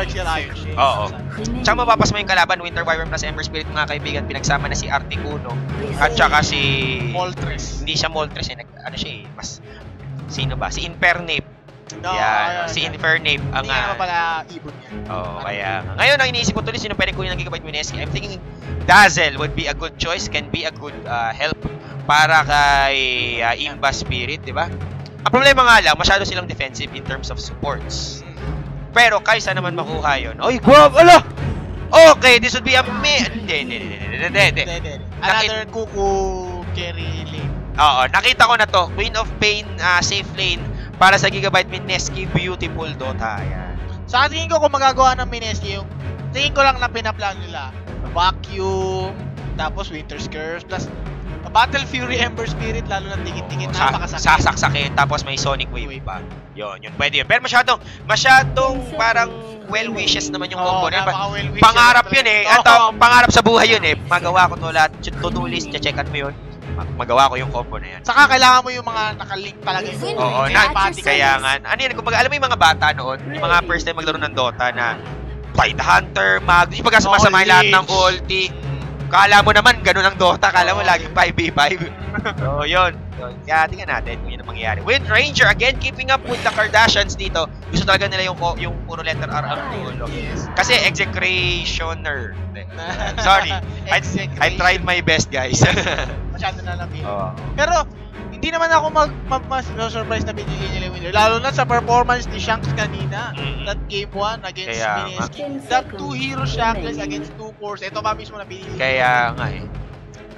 Dark Seal Iron Shade. Oo. Tsaka mapapas mo yung kalaban, Winter Wyvern plus Ember Spirit, mga kaibigan, pinagsama na si Articuno at tsaka si... Moltres. Hindi siya Moltres, ano siya eh, mas... Sino ba? Si Infernape. No, Yan, si Infernape ang... Hindi nga pala ibon niya. Oo, kaya... Ngayon, ang iniisip ko tuloy, sino pwede kunin ng Gigabyte Mineski? I'm thinking Dazzle would be a good choice, can be a good help para kay Imba Spirit, di ba? Ang problema nga lang, masyado silang defensive in terms of supports. Pero kaysa naman makuha yun. Oy, grab! Ala! Okay, this would be a Hindi. Another Kuku carry lane. Oo, nakita ko na to. Queen of Pain, safe lane para sa Gigabyte Mineski, beautiful Dota. Ayan. Sa tingin ko kung magagawa ng Mineski, yung tingin ko lang na pinaplan nila. Vacuum, tapos Winter's Curse, plus Battle Fury Ember Spirit, lalo na tingin-tingin, napakasakit. Sasaksakin, tapos may Sonic Wave pa. Yun, pwede yun. Pero masyadong parang well wishes naman yung combo na. Pangarap yun eh. Pangarap sa buhay yun eh. Magawa ko to lahat. To-do list, checkan mo yun. Magawa ko yung combo na yan. Saka kailangan mo yung mga nakalink talaga yung oo, kaya nga. Ano yun, kumbaga, alam mo yung mga bata noon, yung mga first time maglaro ng Dota na Tide Hunter, yung pagka sumasama lahat ng ulti. Kala mo naman, ganun ang Dota. Kala mo laging 5v5. So, yun. Kaya tingnan natin kung yun ang mangyayari. Wind Ranger, again, keeping up with the Kardashians dito. Gusto talaga nila yung puro letter R ang dulo. Kasi execrationer. Sorry. I tried my best, guys. Masyado na lang yun. Pero, hindi naman ako mas-surprise na binigay nila yung winner. Lalo na sa performance ni Shanks kanina. That game 1 against Mineski. That 2 hero Shanks against 2 cores. Ito ba mismo na binigay? Kaya nga eh.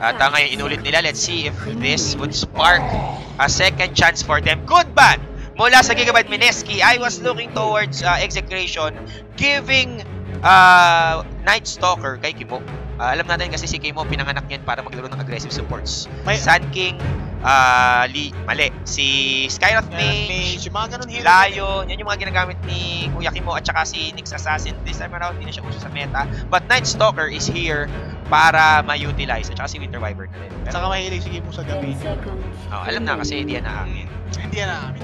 At ngayon, inulit nila. Let's see if this would spark a second chance for them. Good ban! Mula sa Gigabyte Mineski, I was looking towards execration, giving Night Stalker kay Kimo. Alam natin kasi si Kimo, pinanganak yan para maglaro ng aggressive supports. Sun King, mali. Si Skyroth Mage, Lion, yan yung mga ginagamit ni Kuya Kimo at saka si Nyx Assassin. This time around, hindi na siya uso sa meta. But Night Stalker is here para ma-utilize. At saka si Winter Wyvern na rin. Saka mahilig si Kimo sa gabi. Alam na kasi hindi yan naangin. Hindi yan naangin.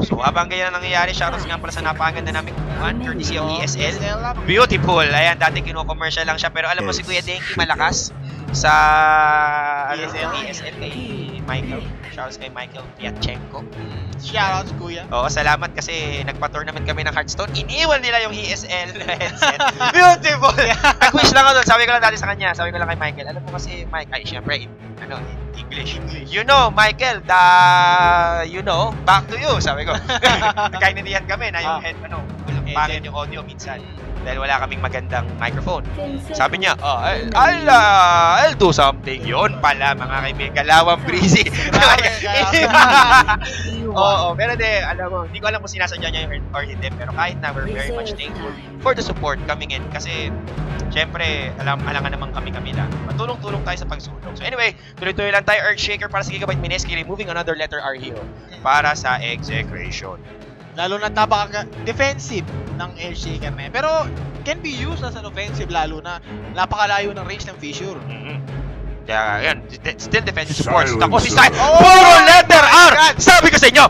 So habang ganyan ang nangyayari, shoutouts nga pala sa napakaganda namin kumuhan, courtesy of ESL. Beautiful! Ayan, dati kino-commercial lang siya. Pero alam mo si Kuya Denki malakas sa ESL kay Michael. Shoutouts kay Michael Piatchenko. Shoutouts, Kuya. Oo, salamat kasi nagpa-tournament kami ng Hearthstone. Iniwan nila yung ESL headset. Beautiful! Nag-wish lang ako doon. Sabi ko lang dati sa kanya. Sabi ko lang kay Michael. Alam mo kasi, Mike, ay, syempre, English. You know, Michael, back to you. Sabi ko. Nagkaintindihan kami na yung head, pangit yung audio minsan. Dahil wala kaming magandang microphone. Sabi niya, I'll do something. Yun pala, mga kaibigan. Galawang breezy. Oo, pero alam mo, hindi ko alam kung sinasadya niya yung or hindi. Pero kahit na, we're very much thankful for the support coming in. Kasi, syempre, alangan naman kami lang. Matulong-tulong tayo sa pagsulong. So anyway, tuloy-tuloy lang tayo. Earthshaker para sa Gigabyte Mineski, removing another letter R hero para sa execration. Lalo na defensive ng Earthshaker na yan. Pero, can be used as an offensive lalo na napakalayo ng range ng Fissure. Kaya, yan. Still defensive supports. Tapos si Style. Puro letter R! Sabi ko sa inyo!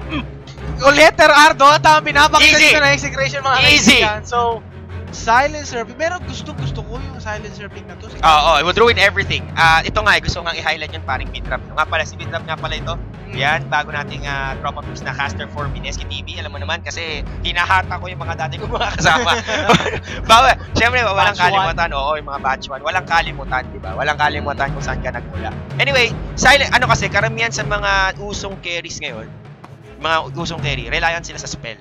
Letter R, Dota, pinapakita dito na execration mga kaibigan. So, Silent Surfing. Pero gusto ko yung Silent Surfing na to. It would ruin everything. Ito nga, gusto nga i-highlight yun paring Bitrap. Nga pala, si Bitrap nga pala ito. Yan, bago nating drop-up tips na caster for Mineski TV. Alam mo naman, kasi hinahata ko yung mga dati kong mga kasama. Siyempre, walang kalimutan. Oo, yung mga batch 1. Walang kalimutan, di ba? Walang kalimutan kung saan ka nagmula. Anyway, kasi karamihan sa mga usong carries ngayon, reliant sila sa spell.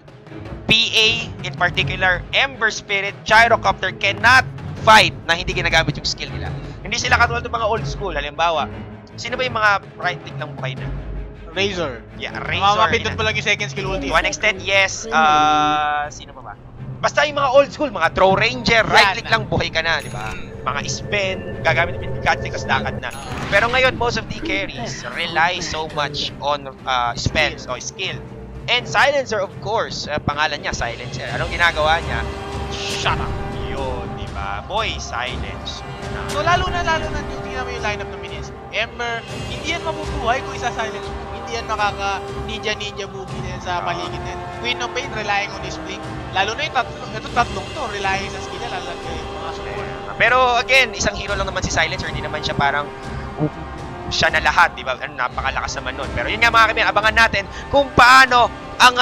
PA, in particular, Ember Spirit, Gyrocopter cannot fight na hindi ginagamit yung skill nila. Hindi sila katulad ng mga old school. Halimbawa, sino ba yung mga right click ng buhay na? Razor. Yeah, Razor. Mapindot mo lang yung second skill ulti. To an extent, yes. Sino pa ba? Basta yung mga old school, mga Throw Ranger, right click lang, buhay ka na, di ba? Mga spin, gagamit ng Pindicate kasi lakad na. Pero ngayon, most of the carries rely so much on spells o skill. And Silencer, of course, pangalan niya, Silencer. Anong ginagawa niya? Shut up! Yun, di ba? Boy, silence. So, lalo na yung tingnan mo yung lineup ng Mineski. Ember, hindi yan mabubuhay kung isa-silence mo. hindi yan makaka-ninja movie na yan sa paligid na yan. Queen of Pain relying on his blink. Lalo na yung tatlong to, relying sa skill, lalo na yung mga support. Pero again, isang hero lang naman si Silencer, hindi naman siya parang siya na lahat, di ba? Napakalakas naman nun. Pero yun nga mga kaibigan, abangan natin kung paano ang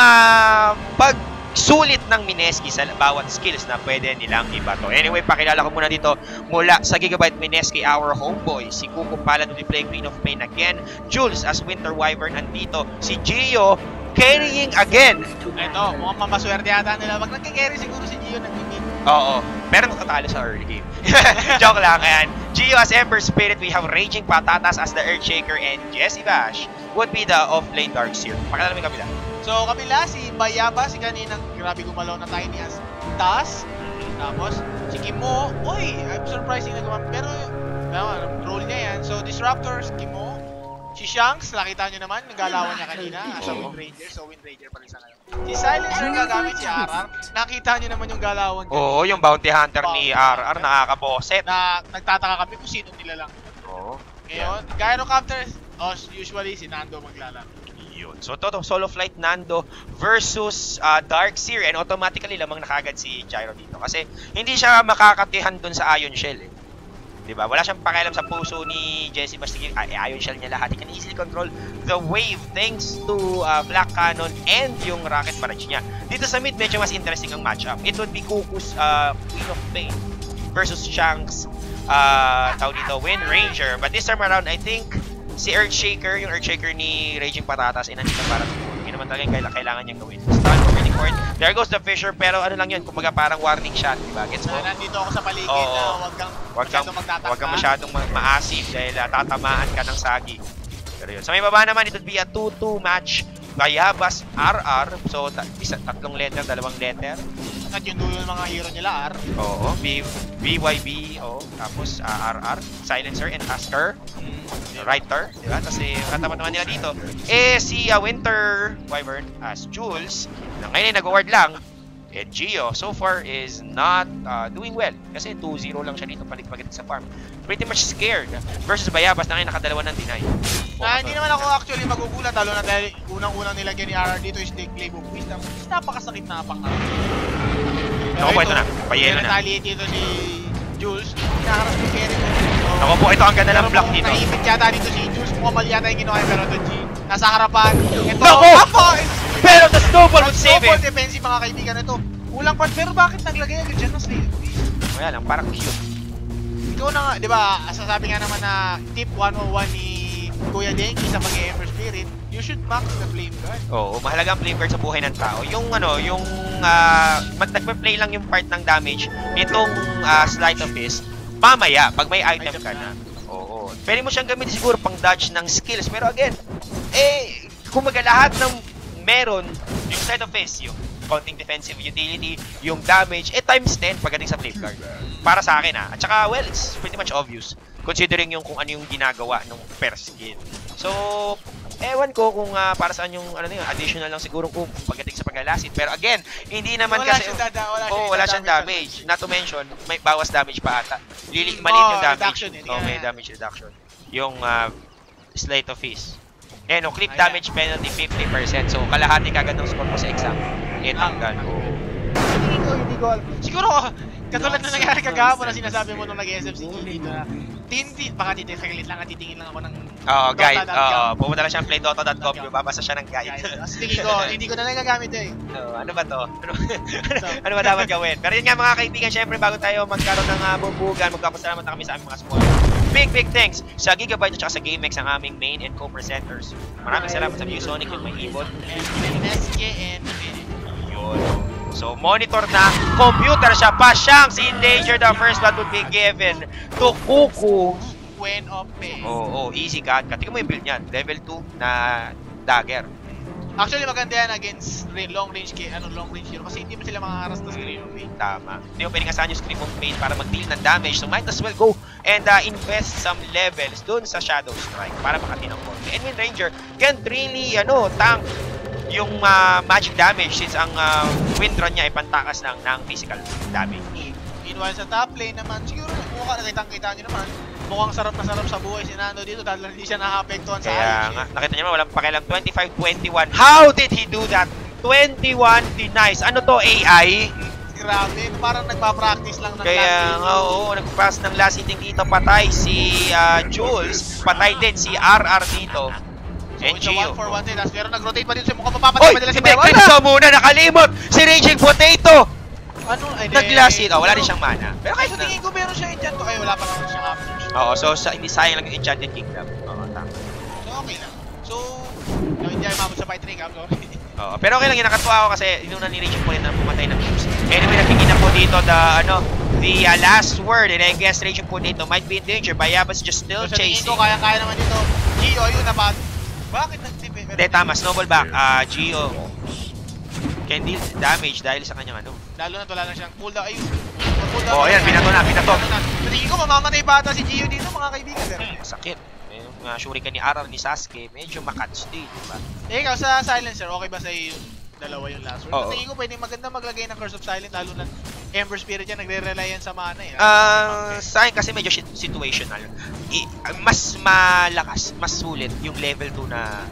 pagsulit ng Mineski sa bawat skills na pwede nilang ibato. Anyway, pakilala ko muna dito mula sa Gigabyte Mineski, our homeboy, si Kuko Palad will be playing Queen of Pain again. Jules as Winter Wyvern andito. Si Gio carrying again. Ito, mukhang mamaswerte yata nila. Pag nagka-carry siguro si Gio nag-win. Oo. Pero natatalo sa early game. Joke lang. Ayan. Gio as Ember Spirit. We have Raging Patatas as the Earthshaker. And Jesse Bash would be the off-lane Darkseer. Pakilala mo yung kabila. So, kabila, si Bayaba, si kaninang grabe gumalaw na Tiny as Tas. Tapos, si Kimo. Uy, I'm surprising na gumamit. Pero, role niya yan. So, Disruptors, Kimo. Si Shanks, nakita nyo naman, nagalawan niya kanina as a Wind Ranger. So, Wind Ranger pa rin sa ngayon. Si Silencer gagamit si RR. Nakita nyo naman yung galawan niya. Oo, yung Bounty Hunter ni RR, nakakaboset. Na nagtataka kami kung sino nila lang. Oo. Ngayon, Gyrocopter, usually si Nando maglalaro. Yun. So, toto solo flight Nando versus Darkseer. And automatically lamang nakagad si Gyro dito. Kasi hindi siya makakatihan dun sa Ion Shell eh. Diba? Wala siyang pakialam sa puso ni Jesse Bastigil. Ion Shell niya lahat. He can easily control the wave thanks to Black Cannon and yung Rocket Barrage niya. Dito sa mid, medyo mas interesting ang matchup. It would be Kuku's Queen of Pain versus Shanks Wind Ranger. But this time around, I think si Earthshaker, yung Earthshaker ni Raging Patatas, ay nandito para tumulong. Hindi naman talaga yung kailangan niyang gawin. Stun over the court. There goes the Fisher, pero ano lang yun, kumbaga parang warning shot, diba? Gets mo? Nandito ako sa paligid na wag kang masyadong maasim dahil tatamaan ka ng sagi. Pero yun. Sa may baba naman, it would be a 2-2 match. Bayabas, RR. So, tatlong letter, dalawang letter. At yung dulo ng mga hero nila, R. Oo. BYB. Oo. Tapos, RR. Silencer and Husker. Writer. Diba? Tapos, katapat naman nila dito. Si Winter Wyvern as Jules. Na ngayon ay nag-award lang. And Gio, so far, is not doing well. Kasi 2-0 lang siya dito palit-palit sa farm. Pretty much scared. Versus Bayabas na ngayon nakadalawa ng deny. Hindi naman ako actually magugulat. Lalo na dahil unang-unang nilagyan ni RR dito is the Glaive of Wisdom. Is napakasakit na pangharap. Ako po, ito na. Payelo na. Retaliate dito si Jules. Hinaharap ni Keren. Ako po, ito ang ganda ng block dito. Naipit yata dito si Jules. Mukhang mali yata yung ginawa. Pero ito G. Nasa harapan. Ito. Ako! Pero the snowball would save it. Snowball defensive mga kaibigan na ito. Kulang pa. Pero bakit naglagay agad dyan ng Slave? Wala lang, parang cute. Ikaw na nga, di ba? Sasabi nga naman na tip 101 ni Kuya Denki sa mag-Ember Spirit, you should max the Flame Guard. Oo, mahalaga ang Flame Guard sa buhay ng tao. Yung nagpe-play lang yung part ng damage nitong Sleight of Fist, mamaya, pag may item ka na. Oo. Pwede mo siyang gamitin siguro pang dodge ng skills. Pero again, kumaga lahat ng meron, yung Sleight of Fist, yung counting defensive utility, yung damage, times 10 pagdating sa Flame Guard. Para sa akin At saka, well, it's pretty much obvious. Considering yung kung ano yung ginagawa ng per skill. So, ewan ko kung para saan yung additional lang siguro kung pagdating sa paglalasit. Pero again, hindi naman wala kasi wala siyang damage. Not to mention, may bawas damage pa ata. Maliit yung damage. May damage reduction. Yung Sleight of Fist. Clip damage penalty 50%. So, kalahati kagad ng score mo sa exam. Tanggal ko. Hindi ko alam. Siguro, katulad na nangyari kagahapon na sinasabi mo nung nag-SFC dito na baka titigil lang at titingin lang ako ng guide. Pumunta lang siya ng playdota.com, babasa siya ng guide. Tingin ko, hindi ko na nagagamit ano ba to? Ano ba dapat gawin? Pero yun nga mga kaibigan, syempre bago tayo magkaroon ng bumbugan, magpapasalamat na kami sa aming mga sponsors. Big thanks sa Gigabyte at sa GameX, ang aming main and co-presenters. Maraming salamat sa ViewSonic, yung may ibon. SK and yun. So, monitor na, computer siya pa siyang si Danger. The first blood would be given to Kuku. Queen of Pain. Easy ka. Tingnan mo yung build niyan. Level 2 na dagger. Actually, maganda yan against long range hero kasi hindi mo sila makaharas na Scream of Pain. Tama. Hindi mo pwedeng asahan yung Scream of Pain para mag-deal ng damage. So, might as well go and invest some levels dun sa Shadow Strike para makatinang ko. And Wind Ranger can't really, tank yung magic damage since ang wind run niya ay pantakas lang ng physical damage. Meanwhile sa top lane naman, siguro nakita nyo naman, mukhang sarap na sarap sa buhay si Nando dito dahil hindi siya nakapektuhan sa kaya nga, nakita niyo naman, walang pakialam. 25-21. How did he do that? 21 denies. Ano to, AI? Grabe, parang nagpa-practice lang ng kaya nga, oo, nagpa-practice ng last hitting dito. Patay si Jules. Patay din si RR dito. So, it's a 1-for-1 din. Pero nag-rotate pa dito siya. Mukhang mapapatay pa nila si Bebo. Oy! Muna, nakalimot! Si Raging Potato! Ano? Nag-last hit. Wala rin siyang mana. Pero kahit so, tingin ko meron siya enchant. Ay, wala pa naman siyang captures. Oo, so hindi sayang lang yung Enchanted Kingdom. Oo, tama. So, okay lang. So, hindi ay mabot sa fight ring. I'm sorry. Oo, pero okay lang yun. Nakatuwa ako kasi inunan ni Raging Potato na pumatay ng Jules. Anyway, nagkikita po dito the last word, and I guess Raging Potato might be in danger. Bayabas just still chasing. So, kaya-kaya naman dito. Gio, yun naman. Bakit nagtipi? Hindi, tama. Snowball back. Gio can deal damage dahil sa kanyang ano. Lalo na wala lang siyang cooldown. Ayun. Oh, ayan. Binato na. Tingin ko mamamatay bata si Gio dito, mga kaibigan. Sakit. Yung shuriken ni RR ni Sasuke, medyo makatch din, diba? Ikaw sa Silencer, okay ba sa yung dalawa yung last word? Oo. Tingin ko pwedeng maganda maglagay ng Curse of Silence, lalo na Ember Spirit yan, nagre-rely yan sa mana eh. Sa akin kasi medyo situational. Mas malakas, mas sulit yung level 2 na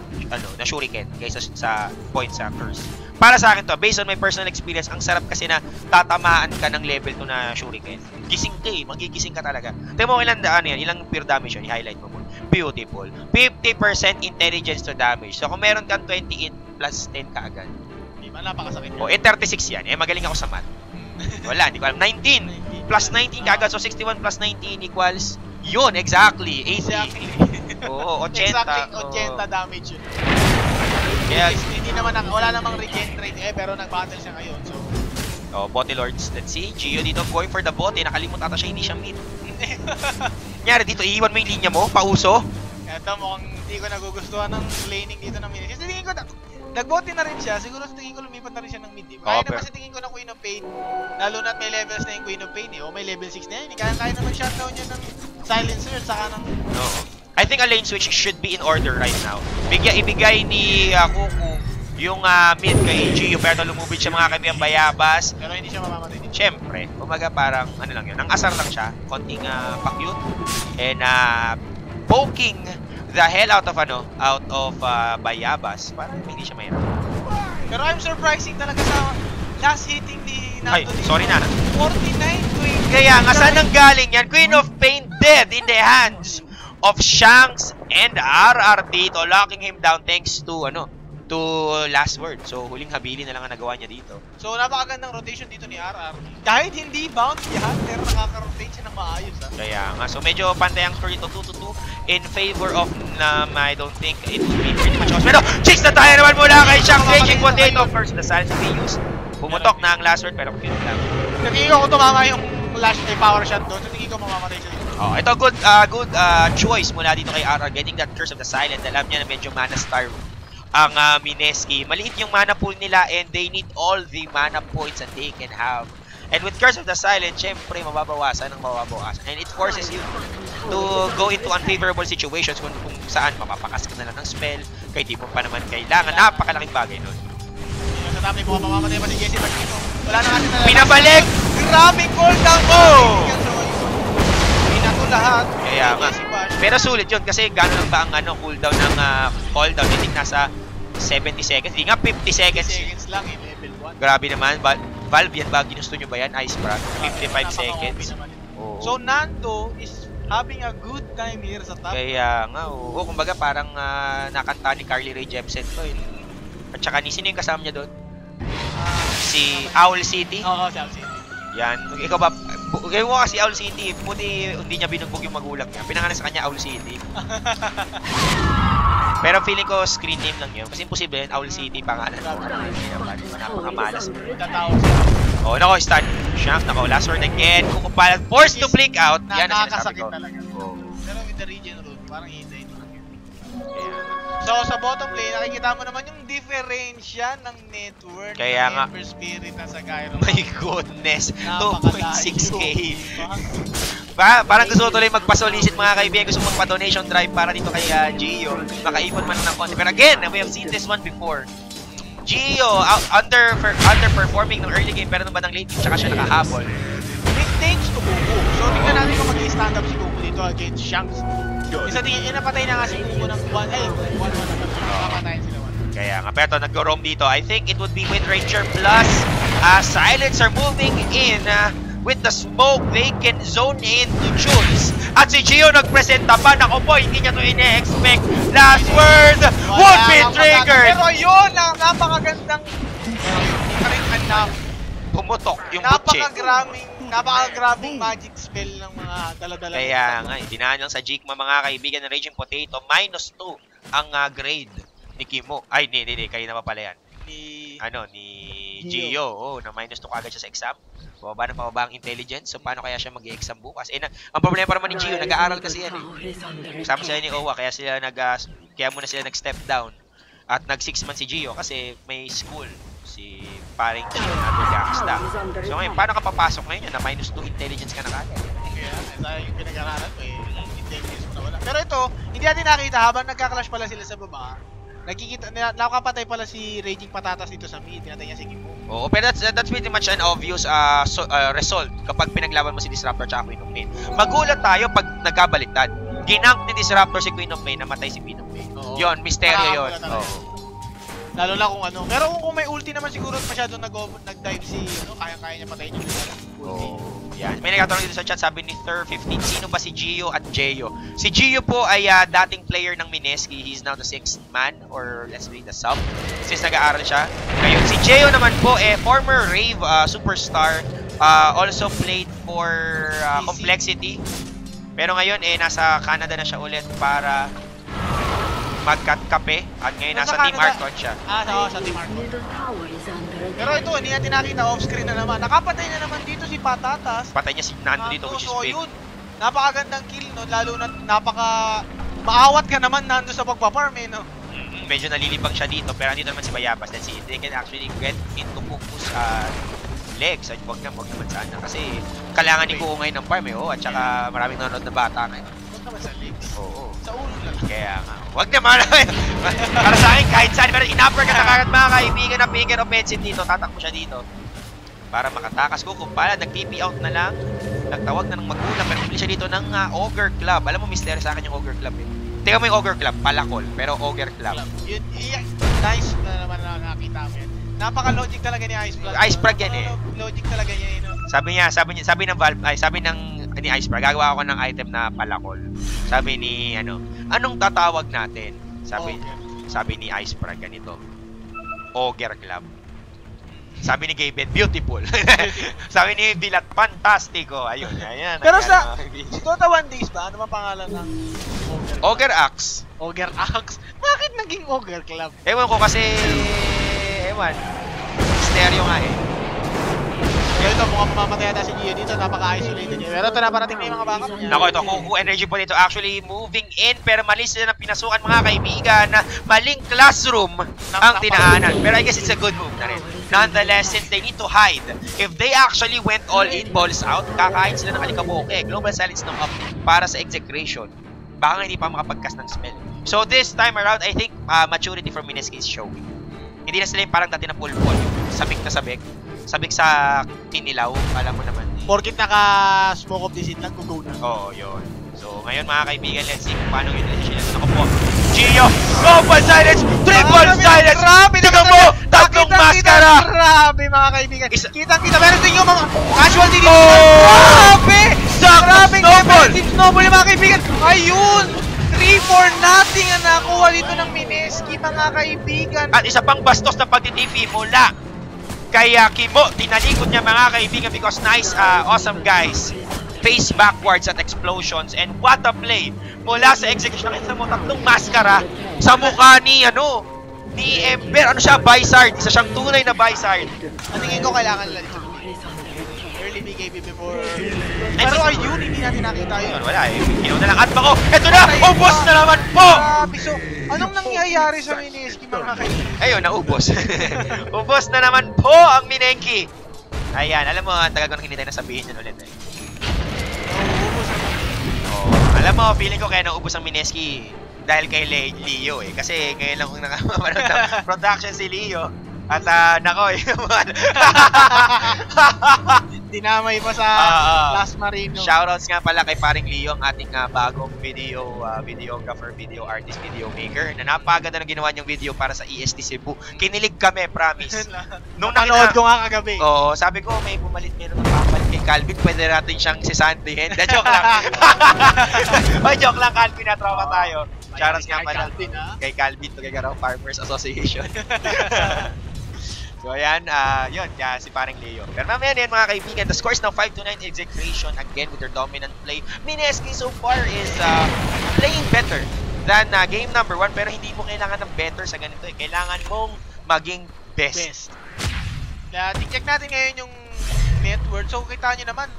na shuriken kaysa sa point sa curse. Para sa akin to, based on my personal experience, ang sarap kasi na tatamaan ka ng level 2 na shuriken. Gising ka eh, magigising ka talaga. Tingnan mo ilang pure damage yun, i-highlight mo po. Beautiful. 50% intelligence to damage. So kung meron kang 28 plus 10 ka agad. Di ba, napakasakit yun. 36 yan. Magaling ako sa math. Wala, hindi ko alam. 19 plus 19 kagad. So 61 plus 19 equals yun, exactly. 80. Oo, 80. Exactly, 80 damage yun. Kaya, hindi naman, wala namang regen trade pero nag-battle siya ngayon. So, Bote Lords. Let's see. Gio dito going for the bote. Nakalimut ata siya, hindi siya mid. Nyari dito, iiwan mo yung linya mo, pauso. Eto, mukhang hindi ko nagugustuhan ng laning dito ng mid. Kasi tingin ko, nagbote na rin siya. Siguro tingin ko lumipat na rin siya ng mid. Kaya naman kasi tingin ko ng Queen of Pain. Lalo na't may levels na yung Queen of Pain eh. O may level 6 na yan. Kaya naman shutdown niya ng Silencer saka ng... No. I think a lane switch should be in order right now. Ibigay ni Kuku yung mid kay Gio, pero lumubid siya mga kaibigan Bayabas. Pero hindi siya mamamatay din. Siyempre, umaga parang ano lang yun, ang asar lang siya, konting pakyut and poking the hell out of Bayabas para hindi siya mahirap. Pero I'm surprising talaga sa last hitting ni Nando. Ay, sorry na. 49 Queen. Kaya nga saan nang galing yan? Queen of Pain dead in the hands of Shanks and RR dito, locking him down thanks to last word. So huling habili na lang ang nagawa niya dito. So napakagandang rotation dito ni RR. Kahit hindi bounce yan, pero nakaka-rotate siya ng maayos. Kaya nga, so medyo pantay ang score dito, 2-2 in favor of I don't think it would be pretty much awesome. Pero chicks na tayo naman mula kay Shanks. Raging Potato first, the silence of Deus. Pumutok na ang last word pero kill lang. Tingin ko kung tumama yung last power shot doon, so tingin ko mamamatay siya. Oh, ito good choice mula dito kay RR, getting that Curse of the Silent. Alam niya na medyo mana starved ang Mineski. Maliit yung mana pool nila and they need all the mana points that they can have. And with Curse of the Silent, syempre mababawasan. And it forces you to go into unfavorable situations kung saan mapapakas ka na lang ng spell, kahit di mo pa naman kailangan. Napakalaking bagay nun. Sa dami mo, mamamatay pa si Jesse pag dito. Wala na kasi na pinabalik! Grabing cooldown ko! Lahat. Kaya nga. Pero sulit yun kasi gano'n lang ba ang cooldown ng cooldown? I think nasa 70 seconds. Hindi nga 50 seconds. 50 seconds lang eh, level 1. Grabe naman. Valve yan ba? Ginusto nyo ba yan? Ice Brag? 55 seconds. Oh. So Nando is having a good time here sa top. Kaya nga, oo. Kumbaga parang nakanta ni Carly Rae Jepsen to. At saka sino yung kasama niya doon? Si Owl City? Oo, si Owl City. Yan. Ikaw ba? Gawin mo kasi Owl City. Buti hindi niya binugbog yung magulang niya. Pinangalan sa kanya Owl City. Pero feeling ko screen name lang yun. Kasi imposible yun. Owl City pangalan mo. Napakamalas mo. Oh, nako, stun. Shank, nako, last word again. Kukupalan. Forced to blink out. Yan ang sinasabi ko. Talaga. Pero with the region route, parang hintay ito lang yun. So sa bottom lane, nakikita mo naman yung diferensya ng network kaya nga. Ember Spirit na sa Gyro. My goodness, 2.6k. Parang gusto ko tuloy magpa-solicit mga kaibigan, gusto magpa-donation drive para dito kay Gio. Makaipon man ng konti. Pero again, we have seen this one before. Gio, underperforming ng early game pero nung bandang late game, tsaka siya nakahabol. Thanks to Kuku. So tingnan natin kung mag-stand up si Kuku dito against Shanks. Isa tingin, napatay na nga si Kuko ng 1. Ay, 1-1 naman. Napatayin sila 1. Kaya nga, pero nag-roam dito. I think it would be with Ranger Plus. Silence are moving in with the smoke. They can zone in to Jules. At si Gio nagpresenta pa. Naku po, hindi niya to ine-expect. Last word would be triggered. Pero yun, napakagandang enough. Pumutok yung butche. Napakagraming magic spell ng mga daladala. Kaya nga, dinaan lang sa Jigma mga kaibigan ng Raging Potato. -2 ang grade ni Kimo. Ay, hindi. Kayo na pa pala yan. Ni Gio. Oh, na -2 kagad siya sa exam. Pababa na pababa ang intelligence. So, paano kaya siya mag-i-exam bukas? Ang problema pa naman ni Gio, nag-aaral kasi yan Kasama sila ni Owa, kaya muna sila nag-step down. At nag-6 months si Gio kasi may school. Si paring Gio na nag-aaksta. So, ngayon, paano ka papasok ngayon na -2 intelligence ka na kagad? Kaya, yung pinag-aralan ko intelligence mo na wala. Pero ito, hindi natin nakita habang nagka-clash pala sila sa baba. Nakapatay pala si Raging Patatas dito sa mid. Tinatay niya si Kimo. Oo, pero that's pretty much an obvious result kapag pinaglaban mo si Disruptor at Queen of Pain. Magulat tayo pag nagkabaliktad. Ginank ni Disruptor si Queen of Pain, namatay si Queen of Pain. Yon, misteryo yon. Lalo na kung ano. Pero kung may ulti naman siguro masyado nag-dive si kaya-kaya niya patayin yung ulti. Yan. May nagkatanong dito sa chat, sabi ni Thur15, sino ba si Gio at Jeyo? Si Gio po ay dating player ng Mineski. He's now the 6th man, or let's say the sub, since nag-aaral siya. Ngayon, si Jeyo naman po, former Rave superstar, also played for Complexity. Pero ngayon, nasa Canada na siya ulit para magkape at ngayon nasa Team Arcon siya. Sa Team Arcon. Pero ito, hindi natin nakita off-screen na naman. Nakapatay na naman dito si Patatas. Patay niya si Nando dito, which is big. Yun, napakagandang kill, no? Lalo na maawat ka naman Nando sa pagpaparm, no? Medyo nalilibang siya dito, pero andito naman si Bayabas. Let's see, they can actually get into focus legs. At wag naman sana. Kasi kailangan ni Kuko ngayon ng farm, at saka maraming nanonood na bata ngayon. Wag naman sa legs. Oo. Sa ulo lang. Kaya nga. Wag naman. Para sa akin, kahit saan. Pero in-upper ka na kagad mga kaibigan na pick and offensive dito. Tatakbo siya dito. Para makatakas ko. Kung pala, nag-TP out na lang. Nagtawag na ng magulang. Pero bumili siya dito ng Ogre Club. Alam mo, mister sa akin yung Ogre Club Tingnan mo yung Ogre Club. Palakol. Pero Ogre Club. Nice na naman na nakakita mo yan. Napaka-logic talaga ni Iceprag. Iceprag yan Logic talaga niya yun. Sabi ng Valve, sabi ni Iceprag, gagawa ako ng item na palakol. Sabi ni, anong tatawag natin? Sabi ni Iceprag, ganito. Ogre Club. Sabi ni Gaben, beautiful. Sabi ni Bilat, fantastico. Ayun. Pero sa Dota 1 Days ba? Ano ba pangalan ng Ogre Axe? Ogre Axe? Bakit naging Ogre Club? Ewan ko kasi, stereo nga Pero ito, mukhang mamamatay ata si Gio dito, napaka-isolated niya. Pero ito na parating na yung mga backup niya. Nako, ito, Kuko Energy po dito actually moving in, pero mali sila ng pinasukan mga kaibigan na maling classroom ang tinaanan. Pero I guess it's a good move na rin. Nonetheless, since they need to hide, if they actually went all in, balls out, kakain sila ng alikaboke. Global silence ng up para sa execration. Baka hindi pa makapag-cast ng spell. So this time around, I think maturity from Mineski is showing. Hindi na sila yung parang dati na pulpol. Sabik na sabik. Sabik sa tinilaw, alam mo naman. Porkit naka-smoke of the seat lang, go na. Oo, yun. So, ngayon mga kaibigan, let's see kung paano yung decision nila. Ako po, Gio! Global silence! Triple silence! Tingnan mo! Tatlong maskara! Grabe mga kaibigan! Kitang-kita, meron din yung mga casualty dito! Grabe! Grabe! Snowball yung mga kaibigan! Ayun! 3-4 nothing ang nakuha dito ng Mineski mga kaibigan! At isa pang bastos na pagtitipi mula kaya Kimo, tinalikod niya mga kaibigan because nice, awesome guys. Face backwards at explosions and what a play mula sa execution. Nakita mo, tatlong maskara sa mukha ni Ember. Ano siya? Bizard. Isa siyang tunay na Bizard. Ang tingin ko kailangan nila dito. Early BKB before. Pero ayun, hindi natin nakita yun. Wala Kino na lang at bako. Ito na! Ubos na naman po! Grabe. So, anong nangyayari sa Mineski mga kaibigan? Ayun, naubos. Ubos na naman po ang Minenki. Ayan, alam mo, tagal ko nang hinintay na sabihin yun ulit Alam mo, feeling ko kaya naubos ang Mineski dahil kay Leo Kasi ngayon lang kung nakamanood ng production si Leo. At nako, dinamay pa sa Las Marino. Shoutouts nga pala kay Paring Leo, ang ating bagong videographer, video artist, video maker, na napakaganda ng ginawa niyang video para sa EST Cebu. Kinilig kami, promise. Nung nanood ko nga kagabi. Oo, sabi ko may meron ng papalit kay Calvin, pwede natin siyang sisandihin. Joke lang. Joke lang, Calvin, na trauma tayo. Shoutouts nga pala kay Calvin, Tuguegarao Farmers Association. So ayan, yun, si Paring Leo. Pero mamaya yan mga kaibigan, the scores now 5-9 execution again with their dominant play. Mineski so far is playing better than game number 1, pero hindi mo kailangan ng better sa ganito. Kailangan mong maging best. Kaya check natin ngayon yung net worth. So kita nyo naman,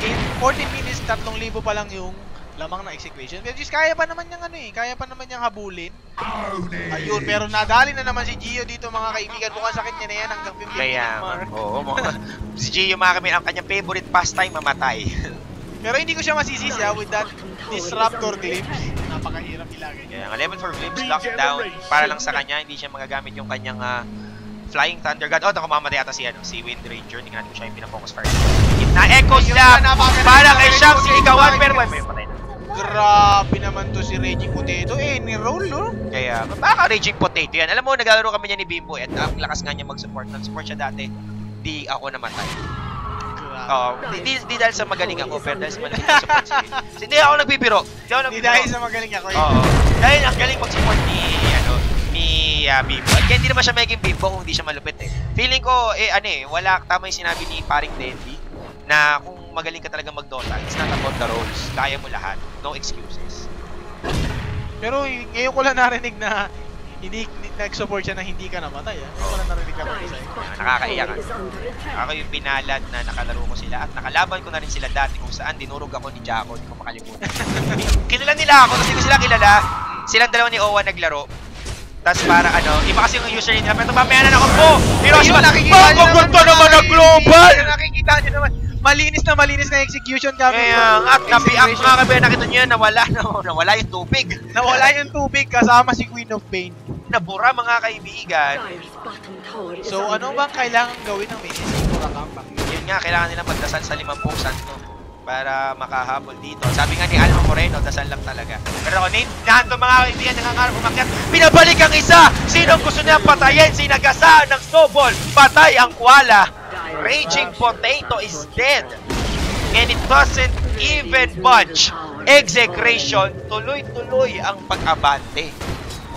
in 14 minutes, 3,000 pa lang yung lamang na execution. Pero just kaya pa naman niyang kaya pa naman niyang habulin. Ayun, pero nadali na naman si Gio dito mga kaibigan. Mukhang sakit niya na yan hanggang 15 minutes mark. Oo, si Gio mga kaibigan, ang kanyang favorite pastime, mamatay. Pero hindi ko siya masisisi with that disruptor glimpse. Napakahirap ilagay. Kaya ang level 4 glimpse lockdown para lang sa kanya, hindi siya magagamit yung kanyang Flying Thunder God. Ako mamatay ata si Wind Ranger. Hindi natin ko siya yung pinafocus fire. Na-echo siya para kay Sham si Ikawan, pero may patay na. Grabe naman to si Raging Potato. Ni-roll, no? Kaya, baka Raging Potato yan. Alam mo, naglalaro kami niya ni Bimbo at ang lakas nga niya mag-support. Nag-support siya dati. Di ako namatay. Di dahil sa magaling ako, pero dahil sa malaking support si hindi ako nagbibiro. Di dahil sa magaling ako. Dahil ang galing mag-support ni Bimbo. At kaya hindi naman siya magiging Bimbo kung hindi siya malupit Feeling ko, wala, tama yung sinabi ni Paring Dendy na kung magaling ka talaga mag-Dota, it's not about the roles. Kaya mo lahat. No excuses. Pero ngayon ko lang narinig na hindi nag-support siya na hindi ka namatay. Ngayon ko lang narinig ka naman sa'yo. Nakakaiyak. Ako yung pinalad na nakalaro ko sila at nakalaban ko na rin sila dati kung saan dinurog ako ni Jaco. Hindi ko makalimutan. Kilala nila ako, kasi ko sila kilala. Silang dalawa ni Owa naglaro. Tapos para iba kasi yung username nila. Pero mamaya na ako po! Hiroshima, maganda naman ang global! Nakikita nyo naman. Malinis na execution kami. At nabiak mga kabe, nakita nyo yan, nawala yung tubig. Nawala yung tubig kasama si Queen of Pain. Nabura mga kaibigan. So ano bang kailangan gawin ng Minis? Yun nga, kailangan nila magdasal sa 50 santo para makahabol dito. Sabi nga ni Alma Moreno, dasal lang talaga. Pero ako, nahanto mga kaibigan, nangangarap umakyat. Pinabalik ang isa! Sinong gusto niya patayin? Sinagasa ng snowball. Patay ang koala. Raging Potato is dead. And it doesn't even budge. Execration, tuloy-tuloy ang pag-abante.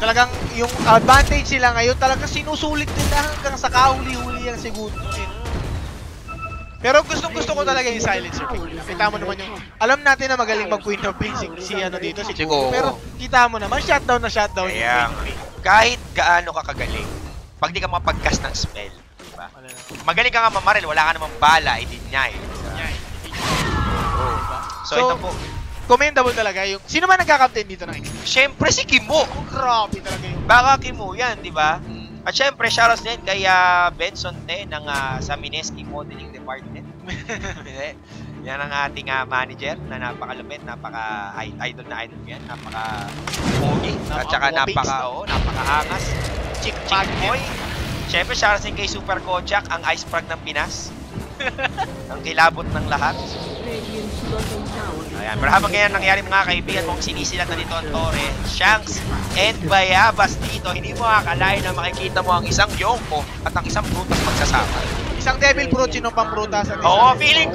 Talagang yung advantage sila ngayon, talagang sinusulit nila hanggang sa kahuli-huli ang segundo. Pero gustong-gusto ko talaga yung silencer. Kita mo naman yung, alam natin na magaling mag-Queen of Pain si dito, si Kuko. Pero kita mo naman, shutdown na shutdown yung Queen of Pain. Kahit gaano ka kagaling, pag di ka makapag-cast ng spell, diba? Magaling ka nga mamaril, wala ka namang bala, i-deny. So ito po. Commendable talaga yung, sino man nagka-captain dito ng execution? Siyempre si Kimo. Grabe talaga yung. Baka Kimo yan, di ba? At syempre, shoutouts din kay Benson ng sa Mineski Modeling Department. Yan ang ating manager na napakalupit, napaka-idol na idol yan, napaka-pogi, at saka napaka-angas. Chick boy. Syempre, shoutouts din kay Super Kojak, ang ice frag ng Pinas. Ang kilabot ng lahat. Ayan, pero habang ganyan nangyari mga kaibigan, kung sinisilat na dito ang Torre, Shanks and Bayabas dito, hindi mo akalain na makikita mo ang isang Yonko at ang isang Prutas magsasama. Isang Devil Fruit, sino pang Prutas? Oo, feeling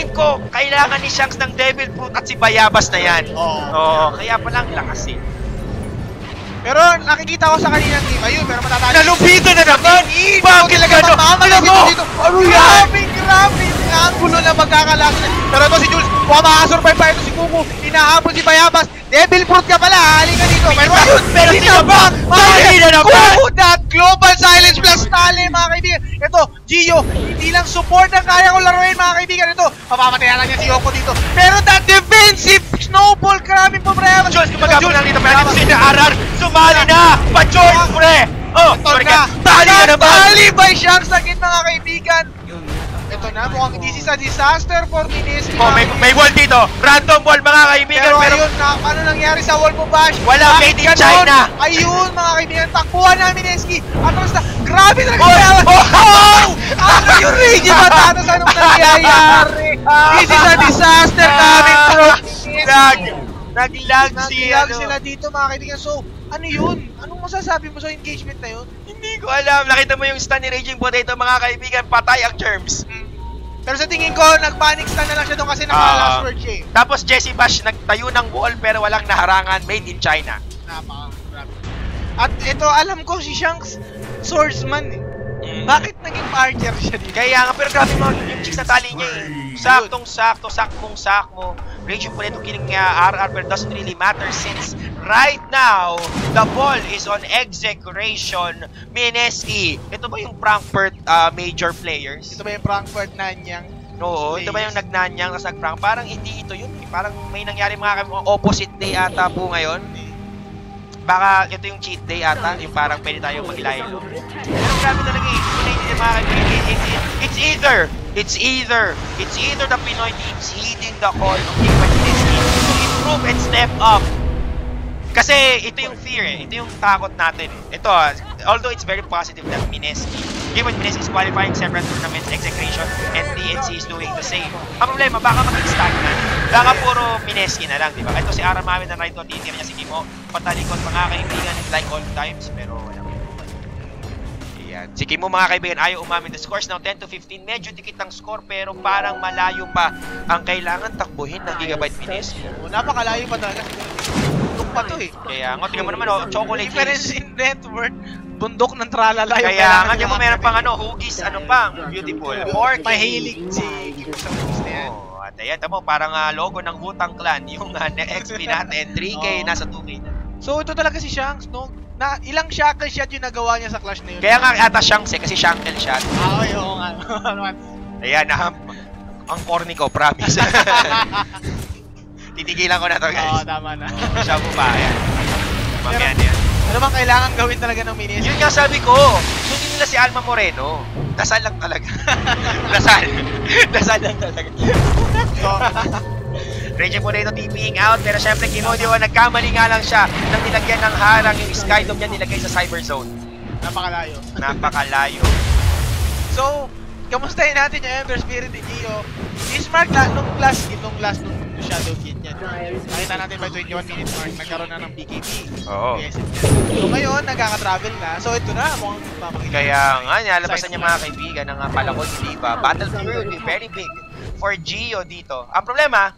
ko, kailangan ni Shanks ng Devil Fruit at si Bayabas na yan. Oo, kaya palang lakasin. Pero nakikita ko sa kaninang team, ayun, pero matatalo. Nalupito na naman! Bakit na gano'n? Alam mo! Ano yan? Grabe! Ang gulo na magkakalakas. Pero ito si Jules, makasurvive pa ito si Kuko. Hinahabol si Bayabas. Devil Fruit ka pala, halika dito. Pero ayun, sinabak! Mali na naman! Kuko, that global silence plus tali, mga kaibigan. Ito, Gio, hindi lang support ang kaya ko laruin, mga kaibigan. Ito, mapapatayan lang niya si Yoko dito. Pero that defensive snowball, maraming problema. Jules, gumagapon lang dito, pero dito si Arar. Sumali na! Pa-George, pre! Oh, sorry ka! Tali ka naman! Tali by Shanks agad, mga kaibigan. Ito ito na. Mukhang this is a disaster for Mineski. Oh, may wall dito. Random wall, mga kaibigan. Pero ayun na, ano nangyari sa wall mo, Bash? Wala, made in China. Ayun, mga kaibigan, takbuhan na Mineski. Atras na, grabe talaga. Ano yung Reggie Patatas? Anong nangyayari? This is a disaster namin, bro. Nag-lag sila dito, mga kaibigan. So, ano yun? Anong masasabi mo sa engagement na yun? Hindi ko alam. Nakita mo yung stun ni Raging Potato, mga kaibigan. Patay ang germs. Pero sa tingin ko, nag-panic stun na lang siya doon kasi naka-last word siya eh. Tapos Jesse Bash nagtayo ng wall pero walang naharangan, made in China. Napaka-grabe. At ito, alam ko si Shanks, swordsman eh. Bakit naging archer siya dito? Kaya nga, pero grabe mo, yung chicks na tali niya eh. Saktong-sakto, sakmo. Raging Potato killing RR pero doesn't really matter since right now, the ball is on execution. Mineski. Ito ba yung Frankfurt major players? Ito ba yung Frankfurt Nanyang? Oo, ito ba yung nagnanyang tas nag-Frank? Parang hindi ito yun. Parang may nangyari mga opposite day ata po ngayon. Baka ito yung cheat day ata, yung parang pwede tayong mag-ilaylo. Pero grabe talaga eh. It's either the Pinoy teams heeding the call of King Mineski to improve and step up. Kasi ito yung fear eh. Ito yung takot natin eh. Ito although it's very positive that Given Mineski is qualifying several tournaments, execration, and DNC is doing the same. Ang problema, baka mag-stagnant. Baka puro Mineski na lang, di ba? Ito si Aramami na right on, titira niya si Kimo. Patalikod mga kaibigan, like all times, pero wala. Ayan. Si Kimo mga kaibigan, ayaw umamin. The scores now 10-15. Medyo dikit ang score, pero parang malayo pa ang kailangan takbuhin ng Gigabyte Mineski. Napakalayo pa talaga. Bundok pa to eh. Kaya nga, tingnan mo naman, chocolate difference in net worth. Bundok ng tralala yung kaya nga, di mo meron pang hugis, beautiful. Pork. Mahilig si Kimo sa hugis na yan. At ayan, tamo, parang logo ng Wu-Tang Clan, yung XP natin, 3K, nasa 2K na. So, ito talaga si Shanks, no? Ilang shackle shot yung nagawa niya sa Clash na yun? Kaya nga ata Shanks kasi shankle shot. Okay, oo nga. Ayan, ang corny ko, promise. Titigilan ko na to, guys. Oo, tama na. Siya po ba, ayan. Mamaya na yan. Ano bang kailangan gawin talaga ng Mineski? Yun nga sabi ko, sundin nila si Alma Moreno. Dasal lang talaga. Dasal lang talaga. Raging Potato TPing out, pero syempre Kimodio, nagkamali nga lang siya nang nilagyan ng harang yung Skydome niya nilagay sa Cyber Zone. Napakalayo. So, kamustahin natin yung Ember Spirit ni Gio. Si Smart nung last Shadow Kid niya. Nakita natin by 21 minutes mark, nagkaroon na ng BKB. Oo. So ngayon, nagkaka-travel na. So ito na, mukhang papakita. Kaya nga, nilalabasan niya mga kaibigan ng palakot ni Diva. Battle Fury will be very big for Gio dito. Ang problema,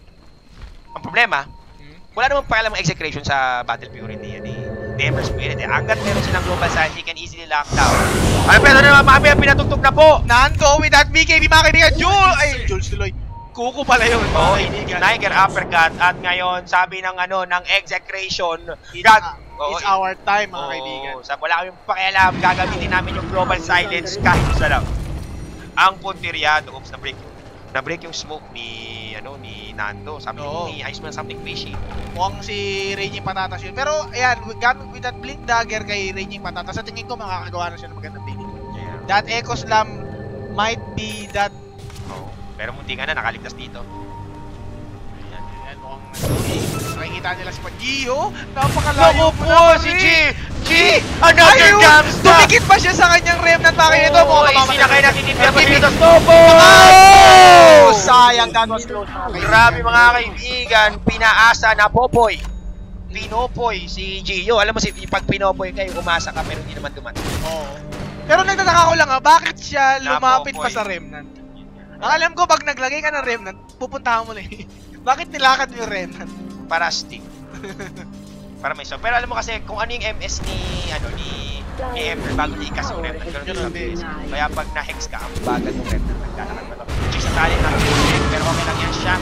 wala namang pakialam ang execution sa Battle Fury ni Ember Spirit. Hanggat meron silang global side, he can easily lock down. Pero naman, mamaya pinatugtog na po. Nando with that BKB mga kaibigan. Jules tuloy. Kuko pala yun. Oo, Niger uppercut. At ngayon, sabi ng execution, it's our time mga kaibigan. Wala kaming pakialam, gagamitin namin yung global silence kahit isa lang. Ang punteriya, oops, na-break yung smoke ni Nando. Sabi ni Iceman something fishy. Mukhang si Raging Patatas yun. Pero ayan, with that blink dagger kay Raging Patatas, sa tingin ko makakagawa na siya ng magandang blink. Yeah. That Echo Slam might be that. Pero munti nga na, nakaligtas dito. Ayan, mukhang nakikita nila si Gio. Napakalayo po si G! Another gamsta! Tumikit pa siya sa kanyang remnant pa kayo ito. Mukhang isinakay natin ni Pia Pagkita Stobo! Sayang, that was close. Grabe mga kaibigan, pinaasa na Popoy. Pinopoy si Gio. Alam mo, pag Pinopoy kayo, umasa ka pero hindi naman dumating. Oo. Pero nagtataka ko lang bakit siya lumapit pa sa remnant? Ang alam ko, pag naglagay ka ng remnant, pupuntahan mo na eh. Bakit nilakad mo yung remnant? Para stick. Para may so. Pero alam mo kasi, kung ano yung MS ni Ember bago niya ikas yung remnant, ganun yung kaya pag na-hex ka, ang bagal ng remnant, naglalakad mo lang. Chicks na tali natin, pero okay lang yan siya.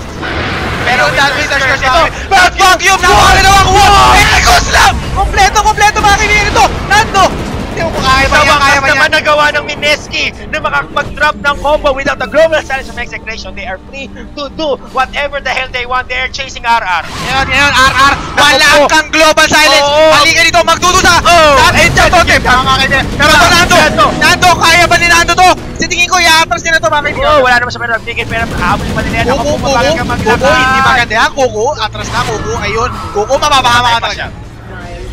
Pero that means there's ito! Bad fuck you! Nakuha na nakuha! Echo Slam! Kompleto mga kaibigan ito! Nando! Tingnan mo kung kaya ba Sa niya, kaya wakas ba niya. naman nagawa ng Mineski na makakapag-drop ng combo without the global silence of execution. They are free to do whatever the hell they want. They are chasing RR. Ngayon, RR, wala kang global silence. Halika dito, magdudusa. Pero ito, Nando, kaya ba ni Nando to? Sa tingin ko, i-atras niya na to, mga kaibigan. Wala naman sa pera. Bigay pera. Habol pa nila. Kuko, hindi maganda yan. Kuko, atras na, Kuko. Ayun, Kuko, mababahama ka talaga.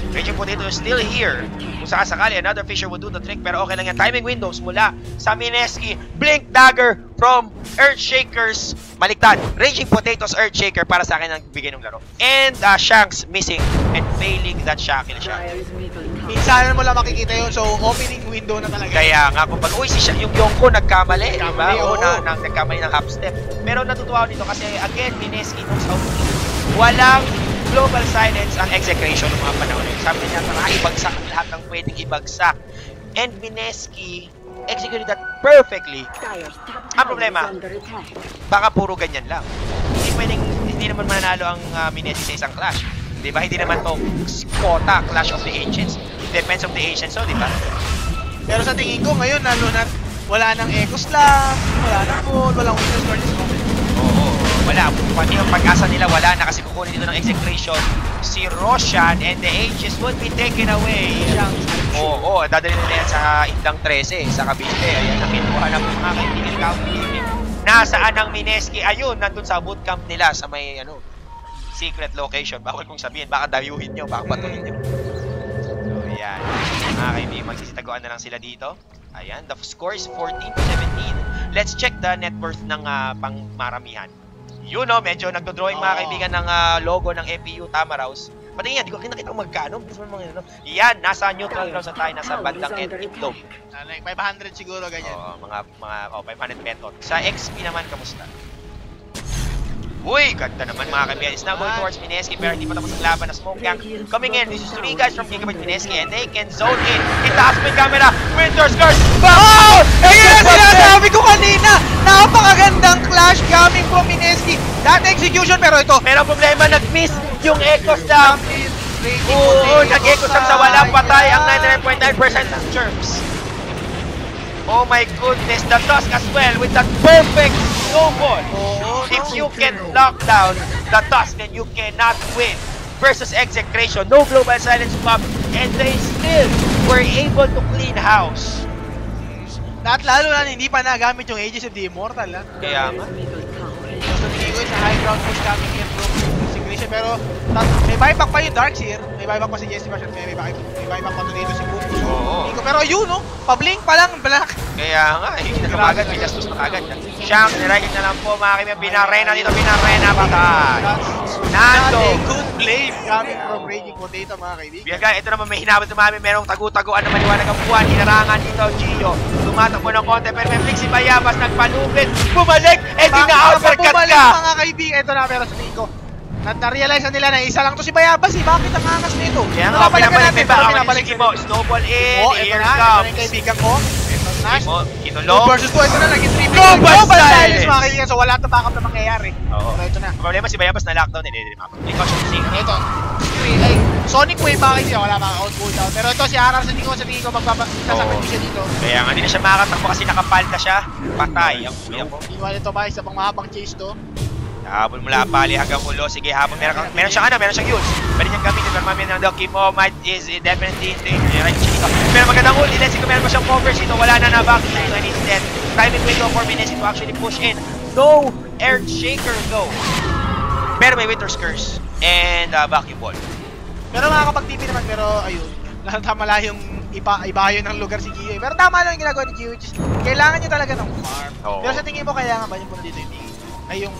Raging Potato is still here. Kung sakasakali, another Fisher would do the trick. Pero okay lang yan. Timing windows mula sa Mineski. Blink Dagger from Earthshakers. Baliktad. Raging Potato's Earthshaker para sa akin ang bigay ng laro. And Shanks missing and failing that shackle siya. Minsan mo lang makikita yun. So, opening window na talaga. Kaya nga, kung yung Yonko nagkamali, diba? O oo. nagkamali ng half step. Pero natutuwa ako dito kasi, again, Mineski knows how to do. Walang global silence ang execution ng mga panahon. Sabi niya, tara, ibagsak lahat ng pwedeng ibagsak. And Mineski executed that perfectly. Ang problema, baka puro ganyan lang. Hindi naman mananalo ang Mineski sa isang clash. Diba? Hindi naman to quota, Clash of the Ancients. Defense of the Ancients, so, diba? Pero sa tingin ko, ngayon, lalo na wala nang Echo Slam, wala nang gold, walang Winter's Guard this moment. Oo, wala. Pati yung pag-asa nila, wala na kasi kukunin dito ng execution si Roshan and the Aegis would be taken away. Oo, dadalhin nila yan sa Indang 13, sa Cavite. Ayan, nakinuha na po mga kaibigan counting. Nasaan ang Mineski? Ayun, nandun sa bootcamp nila sa may, secret location. Bawal kong sabihin, baka dayuhin nyo, baka patuhin nyo. So, ayan. Mga kaibigan, magsisitaguan na lang sila dito. Ayan, the score is 14-17. Let's check the net worth ng pangmaramihan. Yun, medyo nagdodrawing mga kaibigan ng logo ng FPU Tamaraws. Pati yan, di ko nakita kung magkano. Yan, nasa neutral ground sa tayo, nasa bandang itlog. 500 siguro, ganyan. Oo, mga 500 petot. Sa XP naman, kamusta? Uy, ganda naman mga kaibigan. It's now going towards Mineski pero hindi pa tapos ang laban na Smoke Gang coming in. This is 3 guys from Gigabyte Mineski and they can zone in. Itaas mo yung camera. Winter's Curse. Oh! Ayun na sinasabi ko kanina. Napakagandang clash coming from Mineski. That execution pero ito. Pero problema, nag-miss yung Echo Slam. Oo, nag-Echo Slam sa walang patay ang 99.9% ng Chirps. Oh my goodness, the Tusk as well with that perfect snowball. If you can lock down the Tusk, then you cannot win. Versus Execration, no global silence pop, and they still were able to clean house. At lalo na hindi pa nagamit yung Aegis of the Immortal. Kaya nga. So tingin ko sa high ground push coming in from Execration pero may buyback pa yung Darkseer. May buyback pa si Jesse Bashar. May buyback pa to dito si Boom. Pero yun, pa-blink pa lang, black. Kaya nga, hindi na kagad, pinastos na kagad. Shanks, niragin na lang po mga kaibigan. Pinarena dito, pinarena patay. Nando. Good play coming from Raging Potato mga kaibigan. Biyaga, ito naman may hinabot tumami. Merong tagu-taguan na maliwanag ang buwan. Hinarangan dito, Gio. Tumatakbo ng konti, pero may flick si Bayabas. Nagpalupit, bumalik, eh di na-uppercut ka. Mga kaibigan, ito na pero sa tingin ko. Na-realize na nila na isa lang to si Bayabas eh. Bakit ang angas nito? Kaya nga, pinabalik mo. Snowball in, here comes. Ito na, kaibigan ko. Ito na. Kinulong. 2 versus 2, ito na, naging 3 Global silence mga kaibigan. So wala ito backup na mangyayari. Oo. Pero ito na. Ang problema si Bayabas na lockdown, hindi Ito. Sonic Wave bakit siya? Wala mga out-cool down. Pero ito si Arar sa tingin ko magsasakit siya dito. Kaya nga, hindi na siya makakatakbo kasi nakapalta siya. Patay. Ang kuya ko. Iwan ito ba? Isa pang mahabang chase to. Habol mula pali hanggang ulo. Sige, habol. Meron siyang meron siyang use. Pwede niyang gamitin. Pero mamaya ng Doki mo, might is definitely in danger. Right siya dito. Pero magandang ult. Let's see kung meron pa siyang covers dito. Wala na back dito. And instead, timing window for minutes to actually push in. No Earthshaker though. Pero may Winter's Curse. And vacuum ball. Pero makakapag-TP naman. Pero ayun. Tama lang yung ibayo ng lugar si Gio. Pero tama lang yung ginagawa ni Gio. Kailangan niya talaga ng farm. Pero sa tingin mo, kailangan ba yung dito yung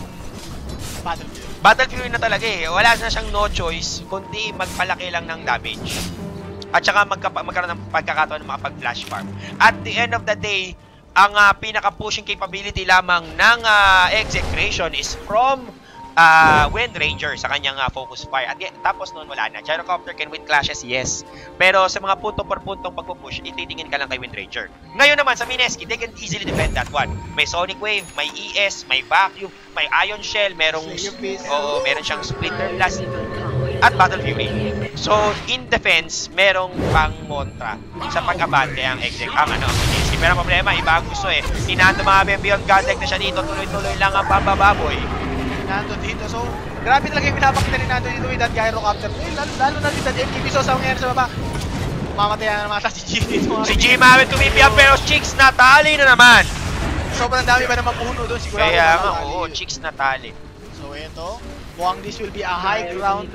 Battle Fury. Battle Fury na talaga eh. Wala na siyang no choice, kundi magpalaki lang ng damage. At saka magkaroon ng pagkakataon ng makapag-flash farm. At the end of the day, ang pinaka-pushing capability lamang ng Execration is from Wind Ranger sa kanyang focus fire. At tapos noon wala na. Gyrocopter can win clashes, yes. Pero sa mga punto per puntong pagpupush, ititingin ka lang kay Wind Ranger. Ngayon naman sa Mineski, they can easily defend that one. May Sonic Wave, may ES, may Vacuum, may Ion Shell, meron siyang Splitter Blast. at Battle Fury. So, in defense, merong pang montra sa pag-abante ang Mineski. Pero ang problema, iba ang gusto eh. Hinando mga beyond contact na siya dito, tuloy-tuloy lang ang pambababoy. Nando dito, so grabe talaga yung pinapakita ni Nando dito with that gyrocopter. Lalo na with that MTV, so sa ngayon sa baba. Mamatay na naman si G dito. Si G mawit tumipi ang pero Chicks natali na naman. Sobrang dami ba naman puno doon siguro. Kaya nga, oo, Chicks natali. So ito, mukhang this will be a high ground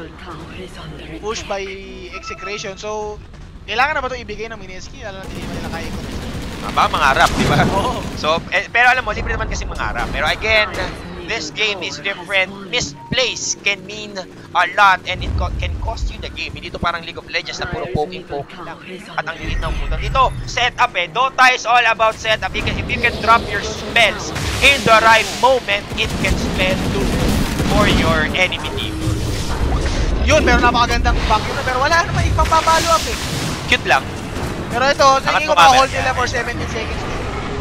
push by Execration. So, kailangan na ba ito ibigay ng Mineski? Lalo na hindi nila kaya ito. Mangarap, di ba? Oo. So, pero alam mo, libre naman kasi mangarap. Pero again, this game is different. Misplace can mean a lot and it can cost you the game. Hindi ito parang League of Legends na puro poking-poking lang. At ang liit ng puto. Dito, setup eh. Dota is all about setup. If you can drop your spells in the right moment, it can spell too for your enemy team. Yun, pero napakagandang vacuum na. Pero wala naman ipapapalo up eh. Cute lang. Pero ito, tingin ko maka-hold nila for 17 seconds.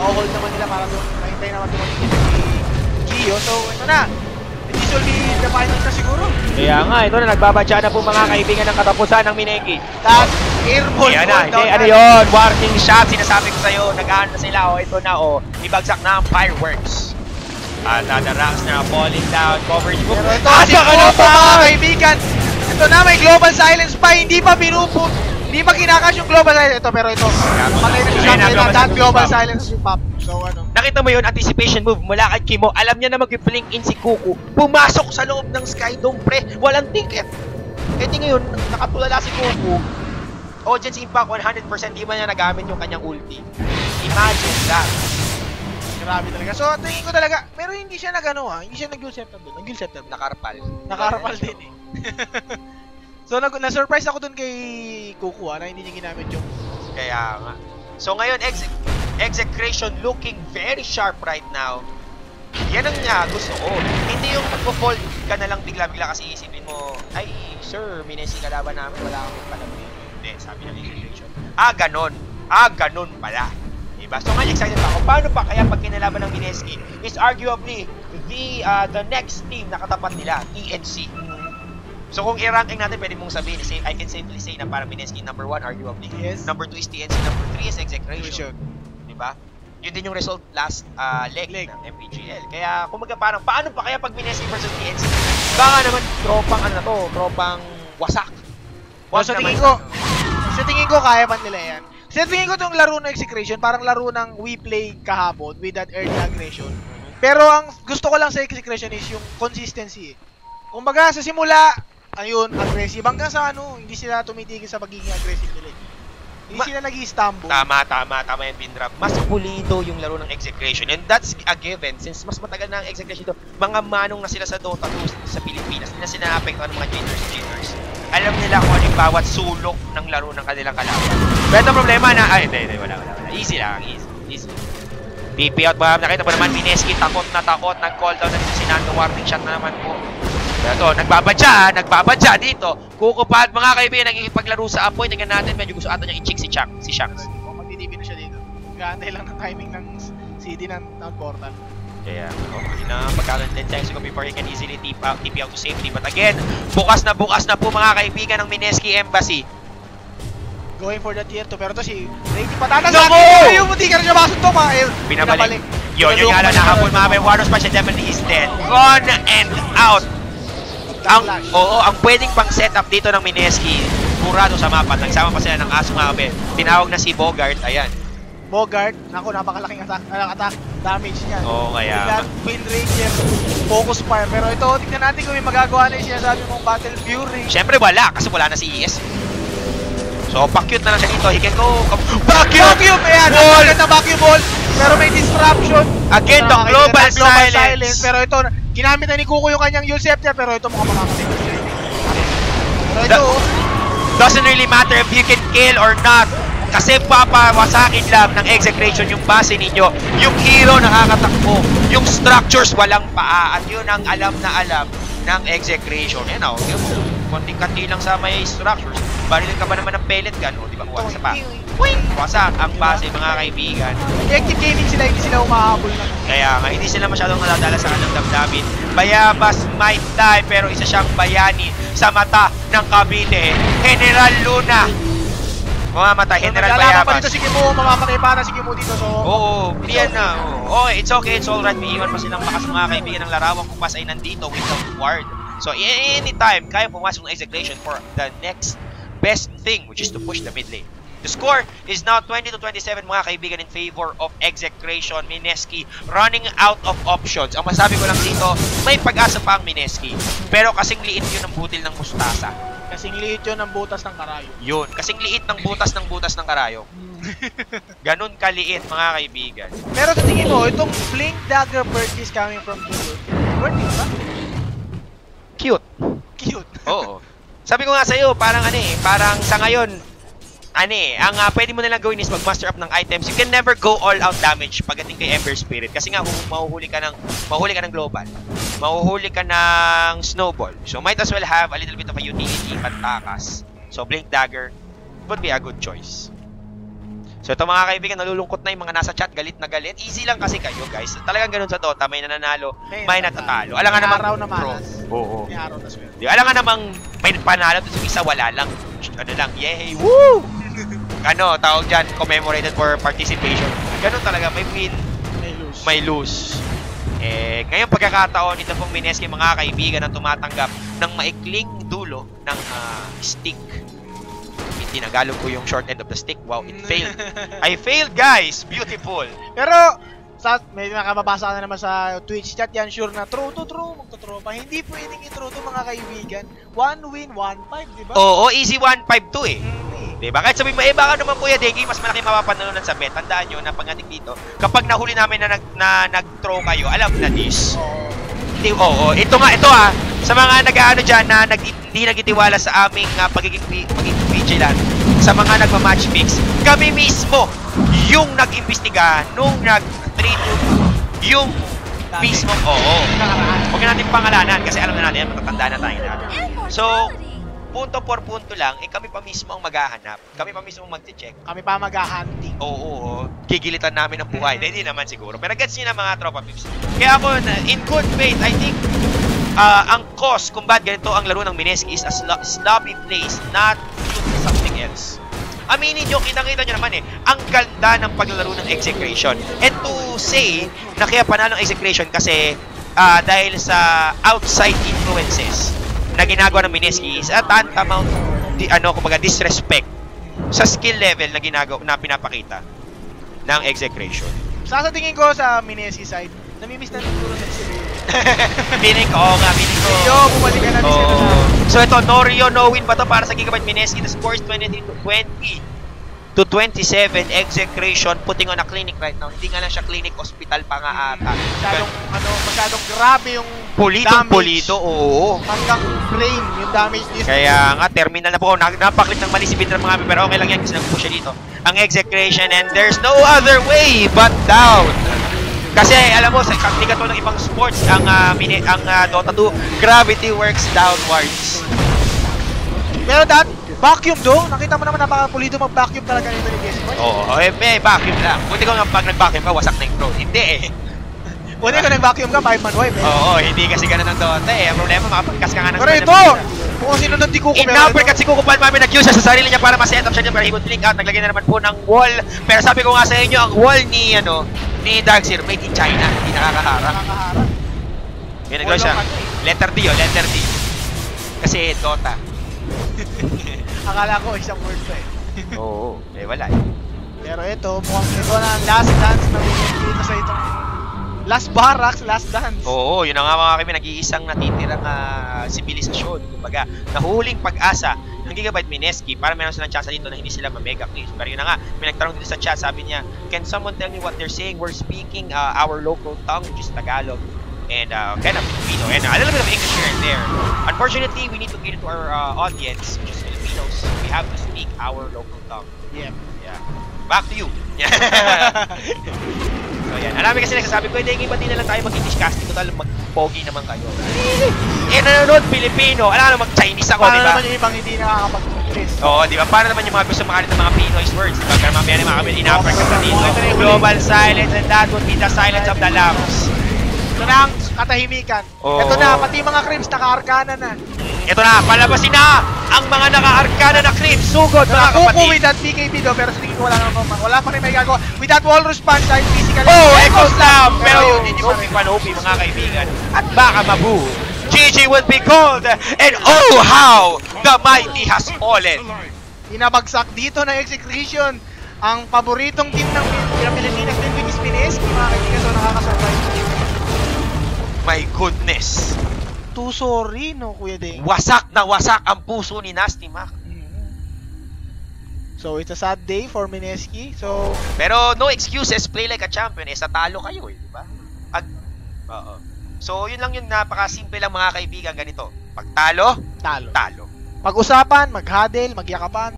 Maka-hold naman nila para doon. Mahintay naman tumatingin si Gio. So, ito na. This will be the final na siguro. Kaya nga, ito na. Nagbabadya na po mga kaibigan ng katapusan ng Mineski. That airball na. Ano yun? Warning shot. Sinasabi ko sa'yo. Nag-aan na sila. O, ito na. O, ibagsak na ang fireworks. At the rocks na falling down. Coverage mo. Pero ito, si Kuko mga kaibigan. Ito na, may global silence pa. Hindi pa pinuput. Hindi pa kinakas yung global silence. Ito, pero ito. Matay na siya na that global silence yung pop. So, ano. Nakita mo yun, anticipation move mula kay Kimo. Alam niya na mag-blink in si Kuko. Pumasok sa loob ng Sky Dome, pre. Walang ticket. Kaya ngayon, nakatulala si Kuko. Audience impact 100%. Di ba niya nagamit yung kanyang ulti. Imagine that. Grabe talaga. So, tingin ko talaga, pero hindi siya nag-ano ha. Hindi siya nag-dual setup doon. Nag-dual setup. Nakarpal din eh. So, na-surprise ako dun kay Kuko na hindi niya ginamit yung... Kaya nga. So, ngayon, Execration looking very sharp right now. Yan ang gusto ko. Hindi yung magpo-fall ka na lang bigla-bigla kasi isipin mo, ay, sir, Mineski kalaban namin, wala akong palaban. Hindi, sabi ng Execration. Ganon pala. Diba? So, ngayon, excited pa ako. Paano pa kaya pag kinalaban ng Mineski is arguably the next team na katapat nila, TNC. So kung i-ranking natin, pwede mong sabihin, I can safely say na parang Mineski number 1 arguably. Yes. Number 2 is TNC, number 3 is Execration. Diba? Yun din yung result last leg ng MPGL. Kaya kumaga parang, paano pa kaya pag Mineski versus TNC? Baka naman tropang wasak. Sa tingin ko, kaya pa nila yan. Sa tingin ko itong laro ng Execration, parang laro ng we play kahapon with that early aggression. Pero ang gusto ko lang sa Execration is yung consistency. Kumbaga sa simula, ayun, aggressive. Hanggang sa hindi sila tumitigil sa pagiging aggressive nila. Hindi sila nag-i-stumble. Tama yung Bindrap. Mas pulido yung laro ng Execration. And that's a given. Since mas matagal na ang Execration ito, mga manong na sila sa Dota 2 sa Pilipinas. Hindi na sila naapektuhan ng mga jitters. Alam nila kung ano yung bawat sulok ng laro ng kanilang kalaban. Pero ito problema na, hindi, wala. Easy lang, easy. TP out ba? Nakita mo naman, Mineski, takot na takot. Nag-call down na dito si Nando. Warning shot na naman po. Pero ito, nagbabadya dito. Kuko pa at mga kaibigan, nagkikipaglaro sa apoy. Tingnan natin, medyo gusto ata niya i-chick si Shanks. Magtitipi na siya dito. Gantay lang ng timing ng CD ng portal. Kaya, hindi na pagkaroon 10 seconds ago before he can easily TP out to safety. But again, bukas na po mga kaibigan ng Mineski Embassy. Going for the tier 2, pero ito si Reiki patatas sa akin. Yung munti ka na siya masuntok Pinabalik. Yun nga lang nakapon mga Warriors pa siya, definitely is dead. Gone and out. Ang pwedeng pang setup dito ng Mineski, kurado sa mapa. Nagsama pa sila ng Aso Mabe. Tinawag na si Bogart, ayan. Bogart, napakalaking attack damage niya. Kaya Wind Ranger, Focus Fire. Pero ito, tignan natin kung may magagawa na yung sinasabi mong Battle Fury. Siyempre wala, kasi wala na si ES. So, pa-cute na lang siya dito. He can go. Vacuum! Ayan, napaganda na vacuum ball. Pero may disruption. Again, the global silence. Pero ito, ginamit na ni Kuko yung kanyang Yule Scepter. Pero ito mukhang makakasip. Pero ito, doesn't really matter if you can kill or not. Kasi papawasakin lang ng Execration yung base ninyo. Yung hero nakakatakbo. Yung structures walang paa. At yun ang alam ng Execration. Yan o. Konting-kanti lang sa may structures. Barilin ka ba naman ng pellet gun? O, di ba? Wasak pa. Wasak ang base, mga kaibigan. Effective gaming sila, hindi sila umahabol na. Kaya nga, hindi sila masyadong nadadala sa kanilang damdamin. Bayabas might die, pero isa siyang bayani. sa mata ng Cavite. General Luna. Mamamatay, General Bayabas. Pa dito si Kimu, mamamatay pa na si Kimu dito. So, oo, yan na. Okay, it's okay, it's alright. May iwan pa silang lakas mga kaibigan ng larawan kung pas ay nandito without ward. So, anytime, kaya pumasok ng execution for the next best thing, which is to push the mid lane. The score is now 20-27 mga kaibigan in favor of execution. Mineski running out of options. Ang masabi ko lang dito, may pag-asa pa ang Mineski. Pero kasing liit yun ng butil ng mustasa. Kasing liit yun ng butas ng karayo. Yun, kasing liit ng butas ng karayo. Ganun kaliit mga kaibigan. Pero sa tingin mo, itong Blink Dagger purchase coming from Blue, worth it ba? Cute. Cute. Oo. Sabi ko nga sa'yo, parang parang sa ngayon, ang pwede mo nalang gawin is mag-master up ng items. You can never go all out damage pagdating kay Ember Spirit. Kasi nga, mahuhuli ka ng global. Mahuhuli ka ng snowball. So, might as well have a little bit of a utility pantakas. So, Blink Dagger would be a good choice. So, ito mga kaibigan, nalulungkot na yung mga nasa chat, galit na galit. Easy lang kasi kayo, guys. Talagang ganun sa Dota, may nananalo, may natatalo. Alam nga namang araw na malas. Oo. May araw na swerte. Alam nga namang may panalo, tapos isa wala lang. Ano lang, yay, woo! Tawag dyan, commemorated for participation. Ganun talaga, may win, may lose. Ngayong pagkakataon, ito pong Mineski mga kaibigan ang tumatanggap ng maikling dulo ng stick. Tinagalog ko yung short end of the stick. Wow, it failed. I failed, guys! Beautiful! Pero, may makababasa ka na naman sa Twitch chat yan, sure na true, magtutropa. Hindi pwedeng i-true to mga kaibigan. 1 win, 1-5, diba? Oo, easy 1-5 to diba? Kahit sabihin mo, baka naman Kuya Degi, mas malaki mapapanalunan sa bet. Tandaan nyo na pagdating dito, kapag nahuli namin na nag-throw kayo, alam na this. Oo, ito sa mga nag-ano dyan na hindi nagtitiwala sa aming pagiging vigilant, sa mga nagma-match fix, kami mismo yung nag-imbestiga nung nag-treat yung mismo. Huwag natin pangalanan kasi alam na natin, matatanda na tayo natin. So, punto por punto lang, kami pa mismo ang maghahanap. Kami pa mismo mag-check. Kami pa mag-hunting. Oo. Gigilitan namin ang buhay. Hindi naman siguro. Pero gets nyo na mga tropa pips. Kaya ako, in good faith, I think, ang cause kung ba't ganito ang laro ng Mineski is a sloppy place, not due to something else. Aminin nyo, kitang-kita nyo naman ang ganda ng paglalaro ng execution. And to say na kaya panalo ng execution kasi dahil sa outside influences na ginagawa ng Mineski is tantamount kumbaga disrespect sa skill level na pinapakita ng execution. Sa tingin ko sa Mineski side, namimiss na siguro sa Mineski. Feeling ko, feeling ko. Yo, bumalik ka na So ito, no win ba to para sa Gigabyte Mineski? The score is 23-20-27. Execution putting on a clinic right now. Hindi nga lang siya clinic, hospital pa nga ata. Masyadong grabe yung Pulito, oo. Hanggang brain yung damage niya. Kaya nga, terminal na po. Napaklit ng mali si Bidram mga pero okay lang yan kasi nag-push siya dito. Ang execution and there's no other way but down. Kasi alam mo, sa kakliga to ng ibang sports, ang Dota 2, gravity works downwards. Pero vacuum do? Nakita mo naman napakapulido mag-vacuum talaga nito ni Guessboy. Oo, may vacuum lang. Buti ko nga pag nag-vacuum ka, wasak na yung throat. Hindi Buti ko nag-vacuum ka, 5-man wipe Oo, hindi kasi ganun ang Dota Ang problema, makapagkas ka nga ng... Pero ito! Kung sino doon di Kuko. In-uppercut si Kuko Palma, nag-use siya sa sarili niya para ma-set up siya niya, pero he would blink out. Naglagay na naman po ng wall. Pero sabi ko nga sa inyo, ang wall ni Darkseer, made in China. Hindi nakakaharap. May nagawa siya. Letter D, letter D. Kasi Dota. Akala ko isang word pa Oo, wala Pero ito, mukhang ito na ang last dance na dito sa itong last barracks, last dance. Oo, yun na nga mga kami, nag-iisang natitirang sibilisasyon. Kumbaga, nahuling pag-asa ng Gigabyte Mineski para meron silang chance dito na hindi sila ma-mega clears. Pero yun na nga, may nagtanong dito sa chat, sabi niya, can someone tell me what they're saying? We're speaking our local tongue, which is Tagalog, and kind of Filipino, and a little bit of English here and there. Unfortunately, we need to cater to our audience, which is Filipinos. We have to speak our local tongue. Yeah. Back to you. So yan, alam kasi nagsasabi ko, hindi ba't di na lang tayo mag-English casting total, mag-pogi naman kayo. Nanonood Pilipino, alam naman mag-Chinese ako, diba? Paano naman yung ibang hindi nakakapag-English? Oo, diba? Paano naman yung mga gusto makalit ng mga Pinoy words, diba? Pero mamaya na mga kami in-uppercut na dito. Global silence, and that would be the silence of the lambs. Ito na ang katahimikan. Ito na, pati mga creeps naka-arkana na. Ito na, palabasin na ang mga naka-arkana na creep. Sugod, mga kapatid. With that BKB do, pero sa tingin ko wala pa rin may gagawa. With that Walrus Punch, dahil physically. Oh, Echo Slam! Pero yun, hindi pa rin panopi, mga kaibigan. At baka mabu. GG will be called, and oh how the mighty has fallen. Inabagsak dito na execution ang paboritong team ng Pilipinas din, which is Mineski, mga kaibigan. So nakakasurprise. My goodness. Too sorry, no, Kuya Deng? Wasak na wasak ang puso ni Nasty Mac. So, it's a sad day for Mineski. So, pero no excuses, play like a champion. Sa talo kayo di ba? So, yun lang yung napakasimple lang mga kaibigan ganito. Pag talo, talo. Talo. Pag-usapan, mag-huddle, magyakapan.